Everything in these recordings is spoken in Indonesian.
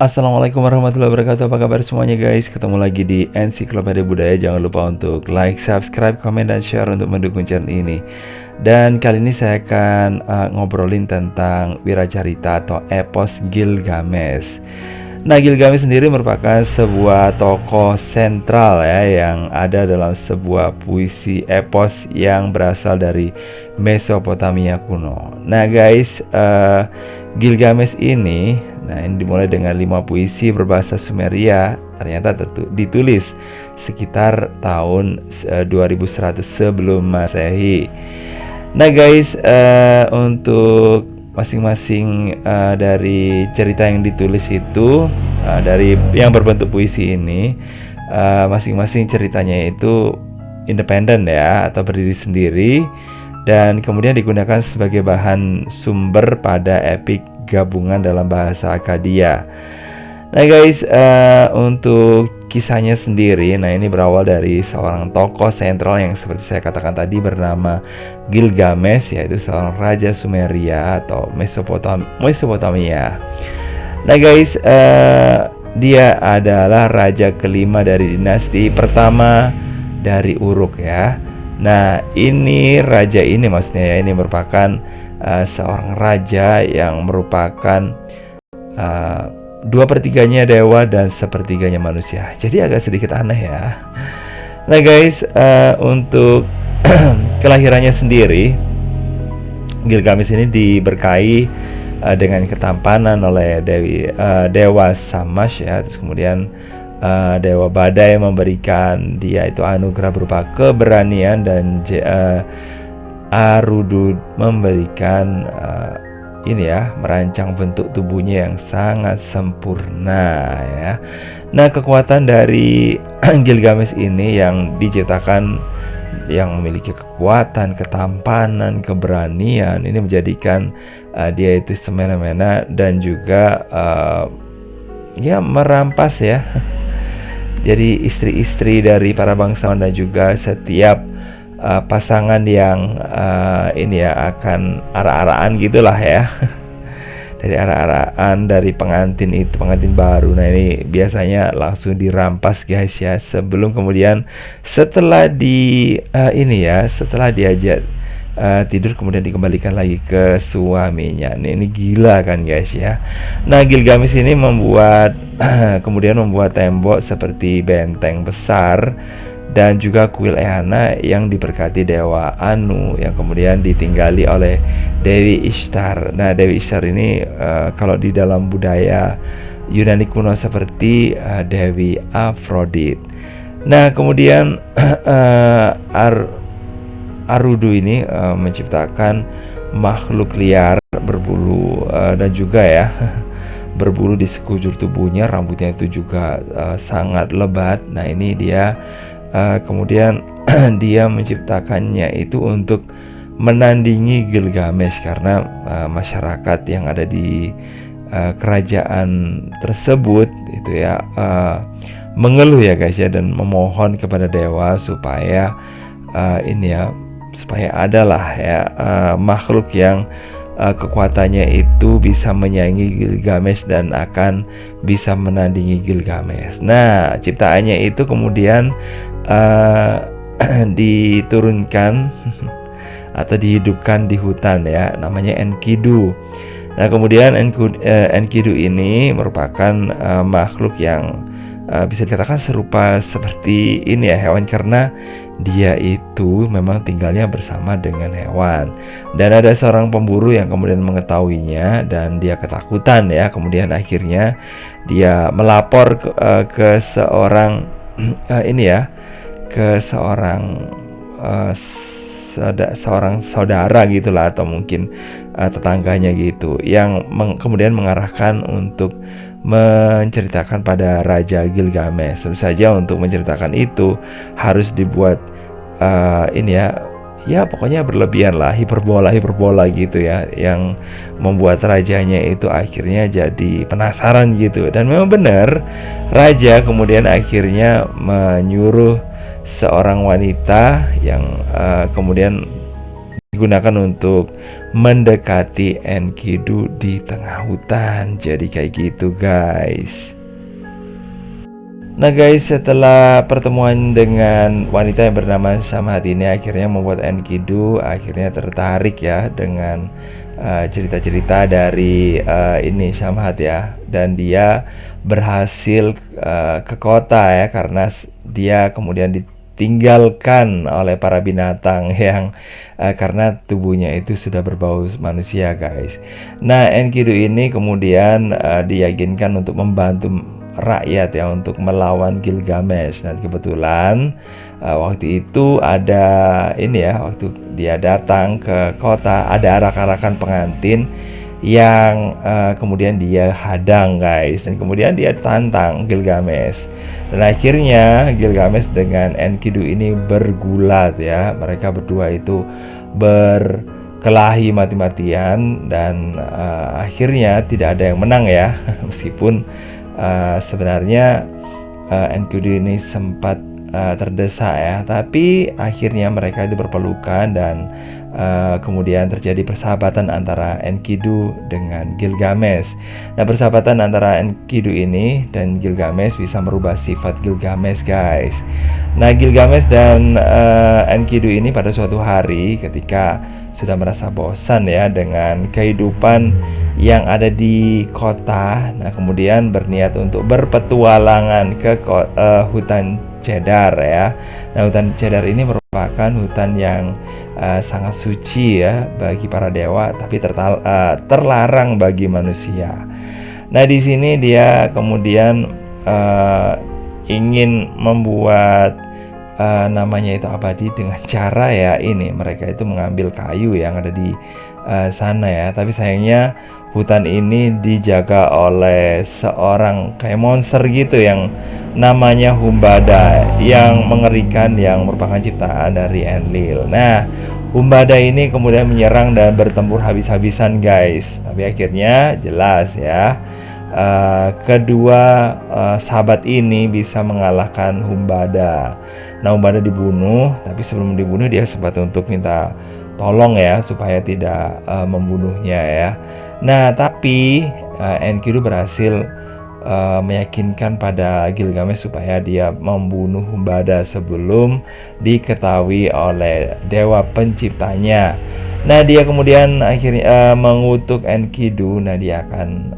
Assalamualaikum warahmatullahi wabarakatuh. Apa kabar semuanya guys? Ketemu lagi di Ensiklopedia Budaya. Jangan lupa untuk like, subscribe, komen, dan share untuk mendukung channel ini. Dan kali ini saya akan ngobrolin tentang Wiracarita atau epos Gilgamesh. Nah, Gilgamesh sendiri merupakan sebuah tokoh sentral ya yang ada dalam sebuah puisi epos yang berasal dari Mesopotamia kuno. Nah, guys, Gilgamesh ini, ini dimulai dengan 5 puisi berbahasa Sumeria. Ternyata ditulis sekitar tahun 2100 sebelum Masehi. Nah, guys, untuk masing-masing dari cerita yang ditulis itu dari yang berbentuk puisi ini, masing-masing ceritanya itu independen ya atau berdiri sendiri dan kemudian digunakan sebagai bahan sumber pada epik gabungan dalam bahasa Akkadia. Nah guys, untuk kisahnya sendiri, ini berawal dari seorang tokoh sentral yang seperti saya katakan tadi bernama Gilgamesh, yaitu seorang raja Sumeria atau Mesopotamia. Nah guys, dia adalah raja kelima dari dinasti pertama dari Uruk ya. Nah ini raja ini maksudnya ya, ini merupakan seorang raja yang merupakan 2/3-nya dewa dan 1/3-nya manusia. Jadi agak sedikit aneh ya. Nah guys, untuk kelahirannya sendiri, Gilgamesh ini diberkahi dengan ketampanan oleh dewa Shamash ya. Terus kemudian dewa badai memberikan dia itu anugerah berupa keberanian dan Arudu memberikan merancang bentuk tubuhnya yang sangat sempurna ya. Nah, kekuatan dari Gilgamesh ini yang diciptakan yang memiliki kekuatan, ketampanan, keberanian ini menjadikan dia itu semena-mena dan juga merampas ya. Jadi istri-istri dari para bangsawan dan juga setiap pasangan yang akan ara-araan gitulah ya. Dari ara-araan dari pengantin baru. Nah, ini biasanya langsung dirampas guys ya, sebelum kemudian setelah diajak tidur kemudian dikembalikan lagi ke suaminya. Ini gila kan guys ya. Nah, Gilgamesh ini kemudian membuat tembok seperti benteng besar dan juga kuil Eana yang diberkati dewa Anu yang kemudian ditinggali oleh Dewi Ishtar. Nah, Dewi Ishtar ini kalau di dalam budaya Yunani kuno seperti Dewi Aphrodite. Nah, kemudian Arudu ini menciptakan makhluk liar berbulu dan juga ya berbulu di sekujur tubuhnya, rambutnya itu juga sangat lebat. Nah, ini dia kemudian dia menciptakannya itu untuk menandingi Gilgamesh karena masyarakat yang ada di kerajaan tersebut itu ya mengeluh ya guys ya, dan memohon kepada dewa supaya supaya adalah ya makhluk yang kekuatannya itu bisa menyaingi Gilgamesh dan akan bisa menandingi Gilgamesh. Nah, ciptaannya itu kemudian diturunkan atau dihidupkan di hutan ya, namanya Enkidu. Nah, kemudian Enkidu ini merupakan makhluk yang bisa dikatakan serupa seperti ini ya, hewan, karena dia itu memang tinggalnya bersama dengan hewan. Dan ada seorang pemburu yang kemudian mengetahuinya dan dia ketakutan ya. Kemudian akhirnya dia melapor ke seorang seorang saudara gitulah, atau mungkin tetangganya gitu, yang kemudian mengarahkan untuk menceritakan pada Raja Gilgamesh. Tentu saja untuk menceritakan itu harus dibuat pokoknya berlebihan lah, hiperbola gitu ya, yang membuat rajanya itu akhirnya jadi penasaran gitu. Dan memang benar, raja kemudian akhirnya menyuruh seorang wanita yang kemudian digunakan untuk mendekati Enkidu di tengah hutan. Jadi kayak gitu guys. Nah guys, setelah pertemuan dengan wanita yang bernama Samhat ini akhirnya membuat Enkidu akhirnya tertarik ya dengan cerita-cerita dari ini Samhat ya, dan dia berhasil ke kota ya, karena dia kemudian ditinggalkan oleh para binatang yang karena tubuhnya itu sudah berbau manusia guys. Nah Enkidu ini kemudian diyakinkan untuk membantu rakyat ya untuk melawan Gilgamesh. Nah kebetulan waktu itu ada ini ya, waktu dia datang ke kota ada arak-arakan pengantin yang kemudian dia hadang guys, dan kemudian dia tantang Gilgamesh, dan akhirnya Gilgamesh dengan Enkidu ini bergulat ya, mereka berdua itu berkelahi mati-matian, dan akhirnya tidak ada yang menang ya meskipun sebenarnya Enkidu ini sempat terdesak ya, tapi akhirnya mereka itu berpelukan, dan kemudian terjadi persahabatan antara Enkidu dengan Gilgamesh. Nah persahabatan antara Enkidu ini dan Gilgamesh bisa merubah sifat Gilgamesh guys. Nah Gilgamesh dan Enkidu ini pada suatu hari ketika sudah merasa bosan ya dengan kehidupan yang ada di kota, nah kemudian berniat untuk berpetualangan ke hutan cedar ya. Nah hutan cedar ini merupakan hutan yang sangat suci ya bagi para dewa, tapi terlarang bagi manusia. Nah di sini dia kemudian ingin membuat namanya itu abadi dengan cara ya ini, mereka itu mengambil kayu yang ada di sana ya, tapi sayangnya hutan ini dijaga oleh seorang kayak monster gitu yang namanya Humbada yang mengerikan, yang merupakan ciptaan dari Enlil. Nah Humbada ini kemudian menyerang dan bertempur habis-habisan guys, tapi akhirnya jelas ya kedua sahabat ini bisa mengalahkan Humbada. Nah Humbada dibunuh, tapi sebelum dibunuh dia sempat untuk minta tolong ya supaya tidak membunuhnya ya. Nah tapi Enkidu berhasil meyakinkan pada Gilgamesh supaya dia membunuh Humbada sebelum diketahui oleh dewa penciptanya. Nah dia kemudian akhirnya mengutuk Enkidu. Nah dia akan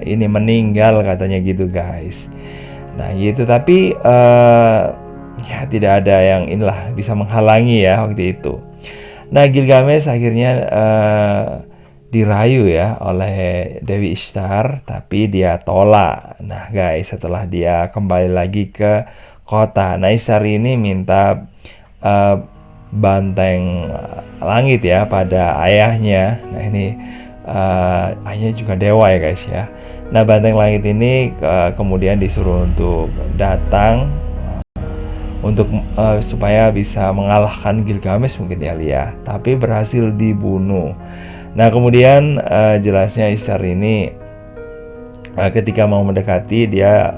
ini meninggal katanya gitu guys. Nah gitu, tapi ya tidak ada yang inilah bisa menghalangi ya waktu itu. Nah Gilgamesh akhirnya dirayu ya oleh Dewi Ishtar, tapi dia tolak. Nah guys, setelah dia kembali lagi ke kota, nah Ishtar ini minta banteng langit ya pada ayahnya. Nah ini ayahnya juga dewa ya guys ya. Nah banteng langit ini kemudian disuruh untuk datang untuk supaya bisa mengalahkan Gilgamesh mungkin ya, tapi berhasil dibunuh. Nah kemudian jelasnya Ishtar ini ketika mau mendekati dia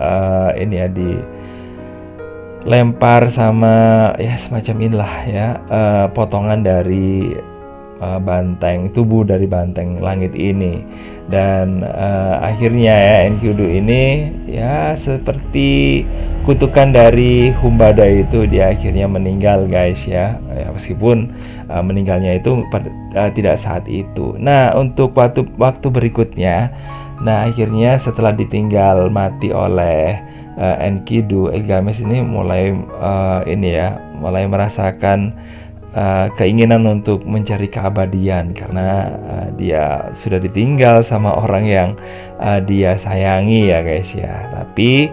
ini ya dilempar sama ya semacam inilah ya potongan dari tubuh dari banteng langit ini, dan akhirnya ya Enkidu ini ya seperti kutukan dari Humbada itu, dia akhirnya meninggal guys ya, meskipun meninggalnya itu tidak saat itu. Nah untuk waktu berikutnya, nah akhirnya setelah ditinggal mati oleh Enkidu, Gilgamesh ini mulai mulai merasakan keinginan untuk mencari keabadian, karena dia sudah ditinggal sama orang yang dia sayangi ya guys ya. Tapi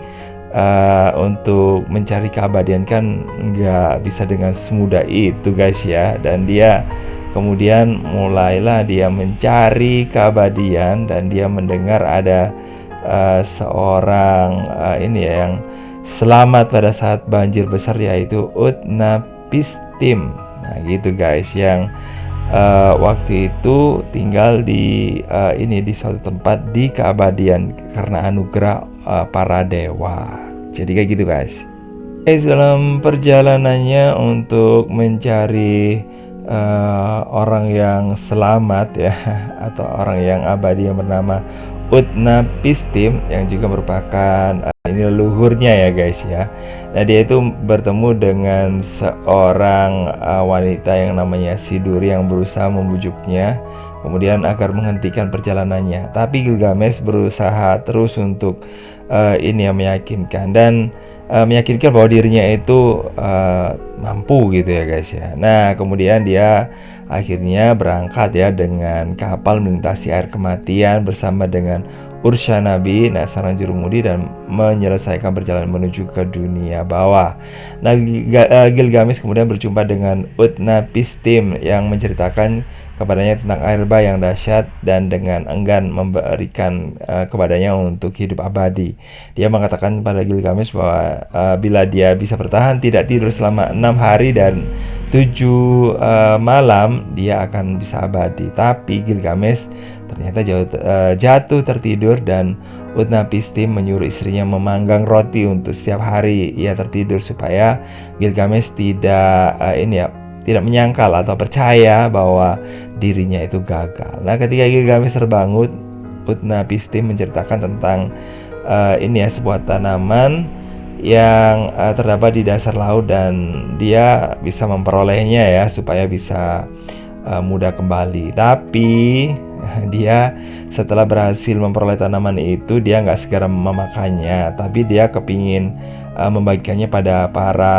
untuk mencari keabadian kan nggak bisa dengan semudah itu guys ya, dan dia kemudian mulailah dia mencari keabadian, dan dia mendengar ada seorang yang selamat pada saat banjir besar, yaitu Utnapishtim. Nah gitu guys, yang waktu itu tinggal di suatu tempat di keabadian karena anugerah para dewa. Jadi kayak gitu guys. Dalam perjalanannya untuk mencari orang yang selamat ya atau orang yang abadi yang bernama Utnapishtim yang juga merupakan ini leluhurnya ya guys ya. Nah dia itu bertemu dengan seorang wanita yang namanya Siduri yang berusaha membujuknya kemudian agar menghentikan perjalanannya. Tapi Gilgamesh berusaha terus untuk ini yang meyakinkan dan meyakinkan bahwa dirinya itu mampu gitu ya guys ya. Nah kemudian dia akhirnya berangkat ya dengan kapal melintasi air kematian bersama dengan Urshanabi, nah seorang jurumudi dan menyelesaikan perjalanan menuju ke dunia bawah. Nah Gilgamesh kemudian berjumpa dengan Utnapishtim yang menceritakan kepadanya tentang air bah yang dahsyat dan dengan enggan memberikan kepadanya untuk hidup abadi. Dia mengatakan pada Gilgamesh bahwa bila dia bisa bertahan tidak tidur selama 6 hari dan 7 malam dia akan bisa abadi. Tapi Gilgamesh ternyata jatuh tertidur dan Utnapishtim menyuruh istrinya memanggang roti untuk setiap hari ia tertidur supaya Gilgamesh tidak menyangkal atau percaya bahwa dirinya itu gagal. Nah, ketika Gilgamesh terbangun, Utnapishtim menceritakan tentang sebuah tanaman yang terdapat di dasar laut dan dia bisa memperolehnya ya supaya bisa mudah kembali. Tapi dia setelah berhasil memperoleh tanaman itu dia nggak segera memakannya, tapi dia kepingin membagikannya pada para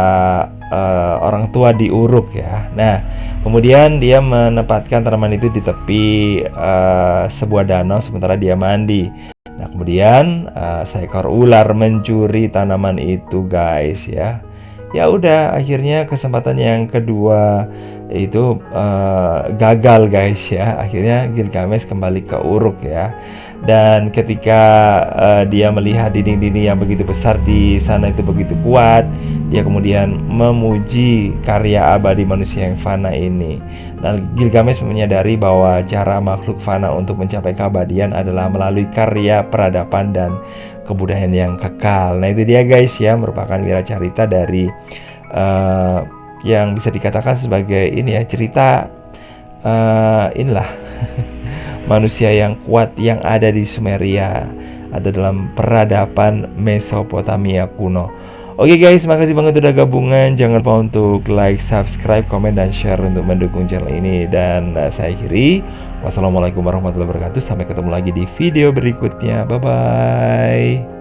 orang tua di Uruk ya. Nah kemudian dia menempatkan tanaman itu di tepi sebuah danau sementara dia mandi. Nah kemudian seekor ular mencuri tanaman itu guys ya. Ya udah akhirnya kesempatan yang kedua itu gagal guys ya. Akhirnya Gilgamesh kembali ke Uruk ya. Dan ketika dia melihat dinding-dinding yang begitu besar di sana itu begitu kuat, dia kemudian memuji karya abadi manusia yang fana ini. Dan Gilgamesh menyadari bahwa cara makhluk fana untuk mencapai keabadian adalah melalui karya peradaban dan kebudayaan yang kekal. Nah itu dia guys ya, merupakan wiracarita dari yang bisa dikatakan sebagai cerita inilah manusia yang kuat yang ada di Sumeria, ada dalam peradaban Mesopotamia kuno. Oke guys, makasih banget udah gabungan. Jangan lupa untuk like, subscribe, komen, dan share untuk mendukung channel ini. Dan saya akhiri. Wassalamualaikum warahmatullahi wabarakatuh. Sampai ketemu lagi di video berikutnya. Bye-bye.